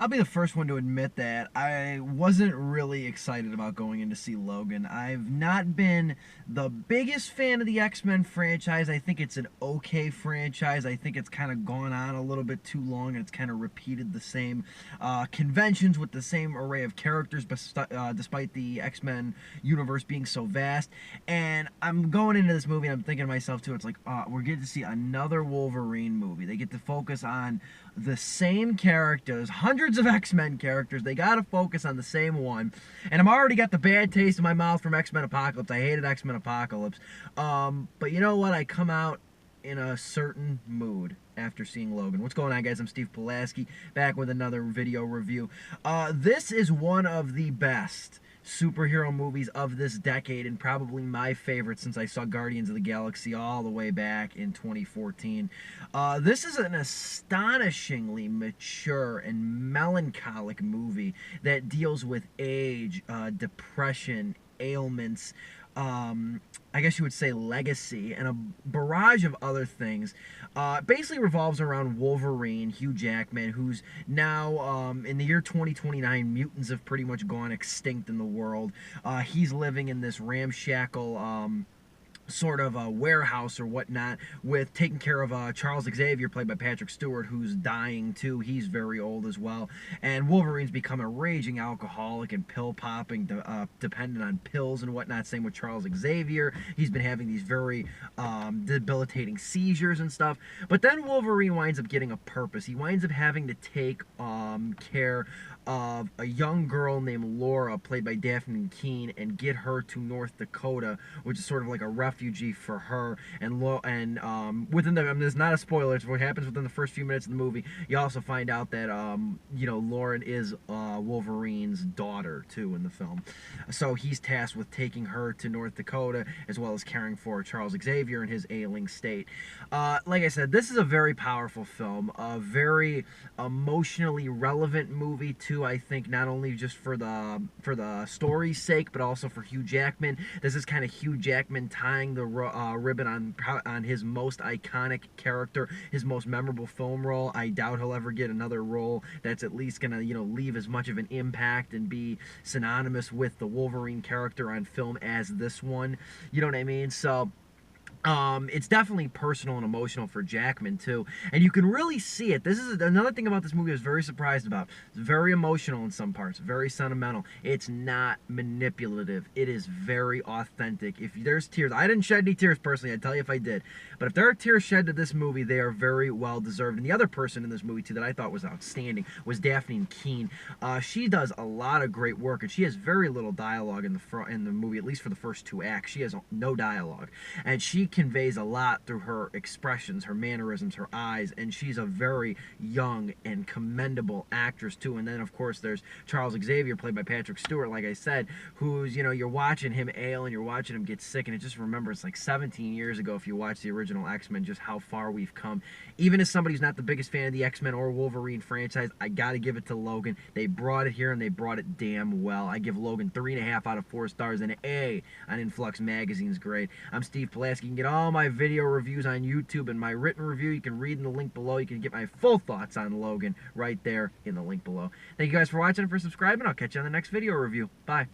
I'll be the first one to admit that I wasn't really excited about going in to see Logan. I've not been the biggest fan of the X-Men franchise. I think it's an okay franchise. I think it's kind of gone on a little bit too long, and it's kind of repeated the same conventions with the same array of characters, despite the X-Men universe being so vast. And I'm going into this movie, and I'm thinking to myself, too, it's like, we're getting to see another Wolverine movie. They get to focus on the same characters, hundreds of X-Men characters. They got to focus on the same one. And I'm already got the bad taste in my mouth from X-Men Apocalypse. I hated X-Men Apocalypse. But you know what? I come out in a certain mood after seeing Logan. What's going on, guys? I'm Steve Pulaski, back with another video review. This is one of the best superhero movies of this decade, and probably my favorite since I saw Guardians of the Galaxy all the way back in 2014. This is an astonishingly mature and melancholic movie that deals with age, depression, ailments, I guess you would say legacy, and a barrage of other things. Basically revolves around Wolverine, Hugh Jackman, who's now, in the year 2029, mutants have pretty much gone extinct in the world. He's living in this ramshackle, sort of a warehouse or whatnot, with taking care of Charles Xavier, played by Patrick Stewart, who's dying too. He's very old as well. And Wolverine's become a raging alcoholic and pill popping, dependent on pills and whatnot. Same with Charles Xavier. He's been having these very debilitating seizures and stuff. But then Wolverine winds up getting a purpose. He winds up having to take care of a young girl named Laura, played by Daphne Keane, and get her to North Dakota, which is sort of like a refugee for her. And within the, I mean, this is not a spoiler, it's what happens within the first few minutes of the movie. You also find out that you know, Lauren is Wolverine's daughter too in the film. So he's tasked with taking her to North Dakota, as well as caring for Charles Xavier in his ailing state. Like I said, this is a very powerful film, a very emotionally relevant movie too. I think not only just for the story's sake, but also for Hugh Jackman. This is kind of Hugh Jackman tying the ribbon on his most iconic character, his most memorable film role. I doubt he'll ever get another role that's at least gonna, you know, leave as much of an impact and be synonymous with the Wolverine character on film as this one. You know what I mean? So it's definitely personal and emotional for Jackman too, and you can really see it. This is another thing about this movie I was very surprised about. It's very emotional in some parts, very sentimental. It's not manipulative. It is very authentic. If there's tears, I didn't shed any tears personally, I'd tell you if I did, but if there are tears shed to this movie, they are very well deserved. And the other person in this movie too that I thought was outstanding was Daphne Keane. She does a lot of great work, and she has very little dialogue in the movie, at least for the first two acts. She has no dialogue, and she conveys a lot through her expressions, her mannerisms, her eyes, and she's a very young and commendable actress too. And then of course there's Charles Xavier, played by Patrick Stewart, like I said, who's, you know, you're watching him ail and you're watching him get sick, and it just remembers like 17 years ago, if you watch the original X-Men, just how far we've come. Even as somebody who's not the biggest fan of the X-Men or Wolverine franchise, I gotta give it to Logan. They brought it here, and they brought it damn well. I give Logan 3.5 out of 4 stars and an A on Influx Magazine's grade. I'm Steve Pulaski. You can get all my video reviews on YouTube, and my written review you can read in the link below. You can get my full thoughts on Logan right there in the link below. Thank you guys for watching and for subscribing. I'll catch you on the next video review. Bye.